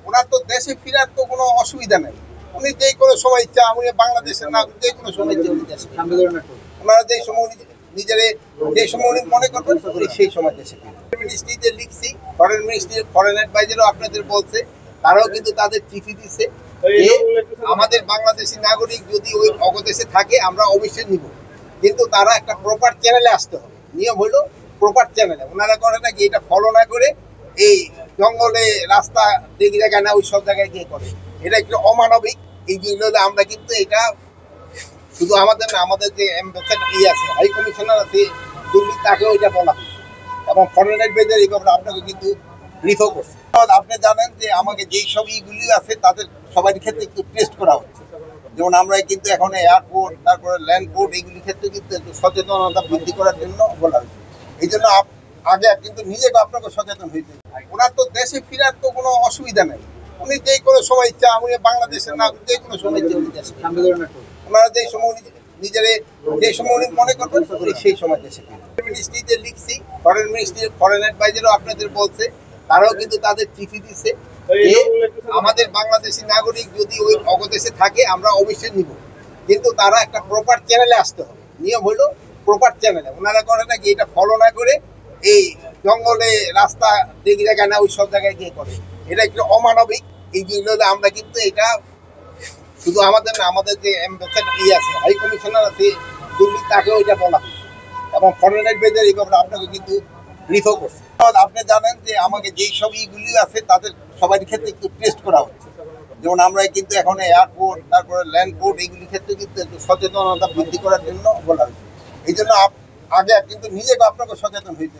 ওনার তো দেশে ফেরার তো কোনো অসুবিধা নেই। উনি যে কোনো সময় ইচ্ছা, উনি বাংলাদেশের না যে কোনো সময় ইচ্ছা উনি দেশে ওনারা যে সময় নিজেরে যে সময় উনি মনে করবেন উনি সেই সময় দেশে ফিরবেন। মিনিস্ট্রিতে লিখছি, ফরেন মিনিস্ট্রি ফরেন অ্যাডভাইজারও আপনাদের বলছে, তারাও কিন্তু তাদের চিঠি দিচ্ছে যে আমাদের বাংলাদেশি নাগরিক যদি ওই অবদেশে থাকে আমরা অবশ্যই নিব, কিন্তু তারা একটা প্রপার চ্যানেলে আসতে হবে। নিয়ম হলো প্রপার চ্যানেলে। ওনারা করে নাকি এটা ফলো না করে এই জঙ্গলে রাস্তা দেখি জায়গায় না ওই সব জায়গায় গিয়ে করে, এটা একটু অমানবিক। এই জিনিসগুলো আমরা কিন্তু এটা শুধু আমাদের না, আমাদের যে অ্যাম্বাসেডার আছে, হাই কমিশনার আছে দিল্লি, তাকেও এটা বলা হয়েছে এবং ফরেন অ্যাডভাইজার এই ব্যাপারে আপনাকে কিন্তু ব্রিফও করছে। আপনি জানেন যে আমাকে যেই সব ইগুলি আছে তাদের সবার ক্ষেত্রে একটু টেস্ট করা হচ্ছে। যেমন আমরা কিন্তু এখন এয়ারপোর্ট, তারপরে ল্যান্ডপোর্ট, এইগুলির ক্ষেত্রে কিন্তু একটু সচেতনতা বৃদ্ধি করার জন্য বলা হয়েছে। এই জন্য আগে কিন্তু নিজেকে আপনাকে সচেতন হইতে। ওনার তো দেশে ফেরার তো কোনো অসুবিধা নেই। উনি যে কোনো সময় ইচ্ছা, উনি বাংলাদেশের না যে কোনো সময় ইচ্ছা উনি দেশে ওনারা যে সময় নিজেরে যে সময় উনি মনে করবেন উনি সেই সময় দেশে ফিরবেন। মিনিস্ট্রিতে লিখছি, ফরেন মিনিস্ট্রি ফরেন অ্যাডভাইজারও আপনাদের বলছে, তারাও কিন্তু তাদের চিঠি দিচ্ছে যে আমাদের বাংলাদেশি নাগরিক যদি ওই অবদেশে থাকে আমরা অবশ্যই নিব, কিন্তু তারা একটা প্রপার চ্যানেলে আসতে হবে। নিয়ম হলো প্রপার চ্যানেলে। ওনারা করে নাকি এটা ফলো না করে এই জঙ্গলে রাস্তা দেখি জায়গায় না ওই সব জায়গায় গিয়ে করে, এটা একটু অমানবিক। এই জিনিসগুলো আমরা কিন্তু এটা শুধু আমাদের না, আমাদের যে অ্যাম্বাসেডার আছে, হাই কমিশনার আছে দিল্লি, তাকেও এটা বলা হয়েছে এবং ফরেন অ্যাডভাইজার এই ব্যাপারে আপনাকে কিন্তু ব্রিফও করছে। আপনি জানেন যে আমাকে যেই সব ইগুলি আছে তাদের সবার ক্ষেত্রে একটু টেস্ট করা হচ্ছে। যেমন আমরা কিন্তু এখন এয়ারপোর্ট, তারপরে ল্যান্ডপোর্ট, এইগুলির ক্ষেত্রে কিন্তু একটু সচেতনতা বৃদ্ধি করার জন্য বলা হয়েছে। এই জন্য আগে কিন্তু নিজেকে আপনাকে সচেতন হইতে।